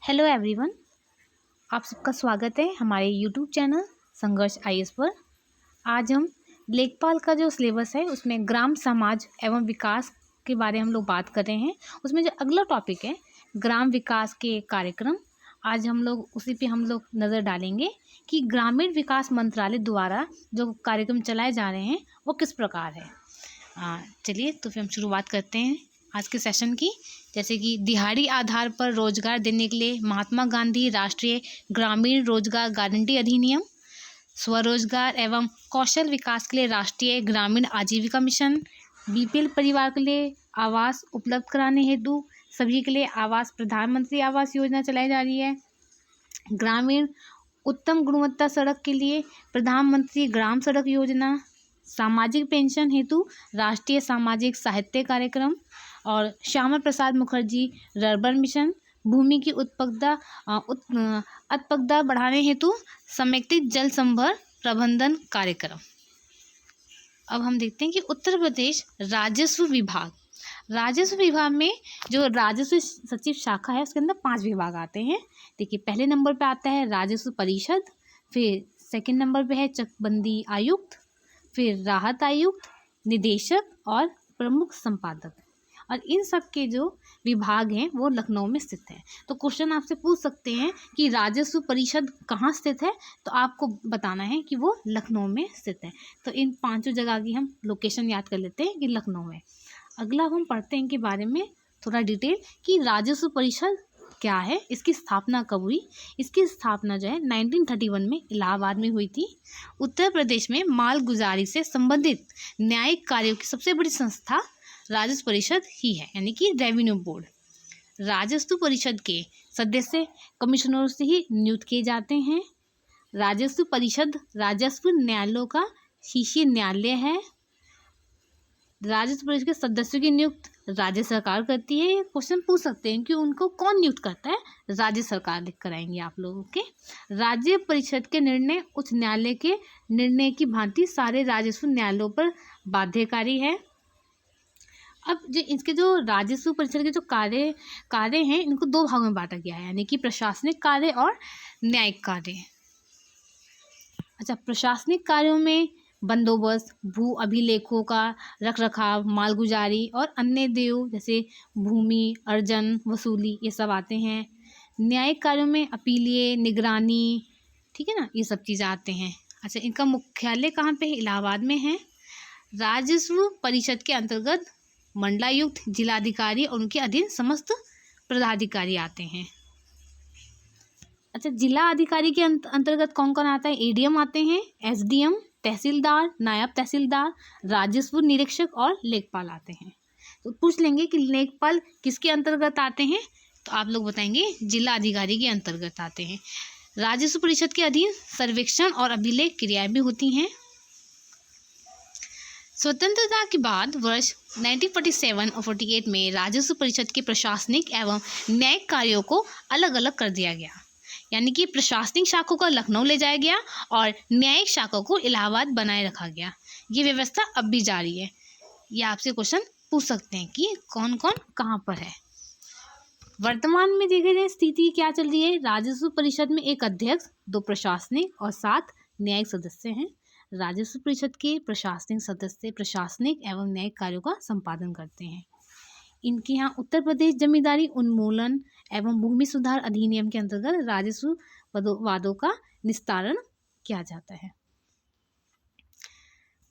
Hello everyone, आप सबका स्वागत है हमारे यूट्यूब चैनल संघर्ष आईएएस पर। आज हम लेखपाल का जो सिलेबस है उसमें ग्राम समाज एवं विकास के बारे में हम लोग बात कर रहे हैं। उसमें जो अगला टॉपिक है ग्राम विकास के कार्यक्रम, आज हम लोग उसी पे हम लोग नज़र डालेंगे कि ग्रामीण विकास मंत्रालय द्वारा जो कार्यक्रम चलाए जा रहे हैं वो किस प्रकार है। चलिए तो फिर हम शुरुआत करते हैं आज के सेशन की। जैसे कि दिहाड़ी आधार पर रोजगार देने के लिए महात्मा गांधी राष्ट्रीय ग्रामीण रोजगार गारंटी अधिनियम, स्वरोजगार एवं कौशल विकास के लिए राष्ट्रीय ग्रामीण आजीविका मिशन, बीपीएल परिवार के लिए आवास उपलब्ध कराने हेतु सभी के लिए आवास प्रधानमंत्री आवास योजना चलाई जा रही है। ग्रामीण उत्तम गुणवत्ता सड़क के लिए प्रधानमंत्री ग्राम सड़क योजना, सामाजिक पेंशन हेतु राष्ट्रीय सामाजिक साहित्य कार्यक्रम और श्यामा प्रसाद मुखर्जी रर्बन मिशन, भूमि की उत्पादकता बढ़ाने हेतु समेकित जल संभर प्रबंधन कार्यक्रम। अब हम देखते हैं कि उत्तर प्रदेश राजस्व विभाग में जो राजस्व सचिव शाखा है उसके अंदर 5 विभाग आते हैं। देखिए, पहले नंबर पे आता है राजस्व परिषद, फिर सेकंड नंबर पे है चकबंदी आयुक्त, फिर राहत आयुक्त, निदेशक और प्रमुख संपादक। और इन सब के जो विभाग हैं वो लखनऊ में स्थित है। तो क्वेश्चन आपसे पूछ सकते हैं कि राजस्व परिषद कहाँ स्थित है, तो आपको बताना है कि वो लखनऊ में स्थित है। तो इन 5 जगह की हम लोकेशन याद कर लेते हैं कि लखनऊ में। अगला हम पढ़ते हैं इनके बारे में थोड़ा डिटेल कि राजस्व परिषद क्या है, इसकी स्थापना कब हुई। इसकी स्थापना जो है 1931 में इलाहाबाद में हुई थी। उत्तर प्रदेश में मालगुजारी से संबंधित न्यायिक कार्यों की सबसे बड़ी संस्था राजस्व परिषद ही है, यानी कि रेवेन्यू बोर्ड। राजस्व परिषद के सदस्य कमिश्नरों से ही नियुक्त किए जाते हैं। राजस्व परिषद राजस्व न्यायालयों का शीर्ष न्यायालय है। राजस्व परिषद के सदस्यों की नियुक्त राज्य सरकार करती है। क्वेश्चन पूछ सकते हैं कि उनको कौन नियुक्त करता है, राज्य सरकार लिख कर आएंगे आप लोगों के। राज्य परिषद के निर्णय उच्च न्यायालय के निर्णय की भांति सारे राजस्व न्यायालयों पर बाध्यकारी है। अब जो इसके जो राजस्व परिषद के जो कार्य हैं इनको 2 भागों में बांटा गया है, यानी कि प्रशासनिक कार्य और न्यायिक कार्य। अच्छा, प्रशासनिक कार्यों में बंदोबस्त, भू अभिलेखों का रखरखाव, मालगुजारी और अन्य देय जैसे भूमि अर्जन वसूली ये सब आते हैं। न्यायिक कार्यों में अपीलीय निगरानी, ठीक है ना, ये सब चीज़ें आते हैं। अच्छा, इनका मुख्यालय कहाँ पे है? इलाहाबाद में है। राजस्व परिषद के अंतर्गत मंडलायुक्त, जिलाधिकारी और उनके अधीन समस्त पदाधिकारी आते हैं। अच्छा, जिला अधिकारी के अंतर्गत कौन कौन आता है? एडीएम आते हैं, एसडीएम, तहसीलदार, नायब तहसीलदार, राजस्व निरीक्षक और लेखपाल आते हैं। तो पूछ लेंगे कि लेखपाल किसके अंतर्गत आते हैं, तो आप लोग बताएंगे जिला अधिकारी के अंतर्गत आते हैं। राजस्व परिषद के अधीन सर्वेक्षण और अभिलेख क्रियाएं भी होती हैं। स्वतंत्रता के बाद वर्ष 1947 और 48 में राजस्व परिषद के प्रशासनिक एवं न्यायिक कार्यों को अलग अलग कर दिया गया, यानी कि प्रशासनिक शाखों को लखनऊ ले जाया गया और न्यायिक शाखों को इलाहाबाद बनाए रखा गया। ये व्यवस्था अब भी जारी है। ये आपसे क्वेश्चन पूछ सकते हैं कि कौन कौन कहाँ पर है। वर्तमान में देखी जाए स्थिति क्या चल रही है। राजस्व परिषद में 1 अध्यक्ष, 2 प्रशासनिक और 7 न्यायिक सदस्य हैं। राजस्व परिषद के प्रशासनिक सदस्य प्रशासनिक एवं न्यायिक कार्यों का संपादन करते हैं। इनके यहाँ उत्तर प्रदेश जमींदारी उन्मूलन एवं भूमि सुधार अधिनियम के अंतर्गत राजस्व वादों का निस्तारण किया जाता है।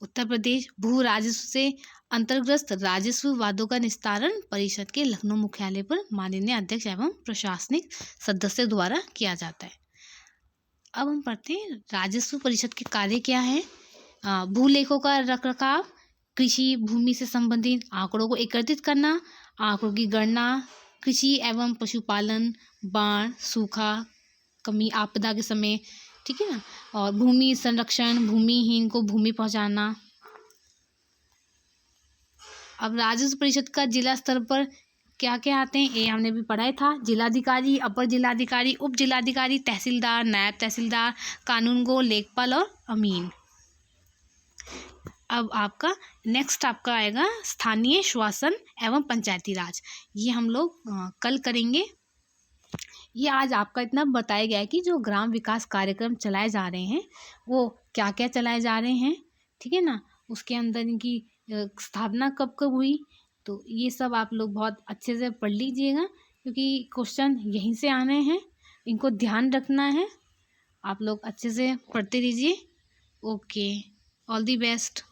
उत्तर प्रदेश भू राजस्व से अंतर्ग्रस्त राजस्व वादों का निस्तारण परिषद के लखनऊ मुख्यालय पर माननीय अध्यक्ष एवं प्रशासनिक सदस्य द्वारा किया जाता है। अब हम पढ़ते हैं राजस्व परिषद के कार्य क्या है। भूलेखों का रखरखाव, कृषि भूमि से संबंधित आंकड़ों को एकत्रित करना, आंकड़ों की गणना, कृषि एवं पशुपालन, बाढ़, सूखा, कमी, आपदा के समय, ठीक है ना, और भूमि संरक्षण, भूमिहीन को भूमि पहुंचाना। अब राजस्व परिषद का जिला स्तर पर क्या क्या आते हैं, ये हमने भी पढ़ाया था। जिलाधिकारी, अपर जिलाधिकारी, उप जिलाधिकारी, तहसीलदार, नायब तहसीलदार, कानूनगो, लेखपाल और अमीन। अब आपका नेक्स्ट आपका आएगा स्थानीय शासन एवं पंचायती राज। ये हम लोग कल करेंगे। ये आज आपका इतना बताया गया है कि जो ग्राम विकास कार्यक्रम चलाए जा रहे हैं वो क्या क्या चलाए जा रहे हैं, ठीक है ना। उसके अंदर इनकी स्थापना कब कब हुई, तो ये सब आप लोग बहुत अच्छे से पढ़ लीजिएगा, क्योंकि क्वेश्चन यहीं से आने हैं, इनको ध्यान रखना है। आप लोग अच्छे से पढ़ते रहिए। Okay, all the best.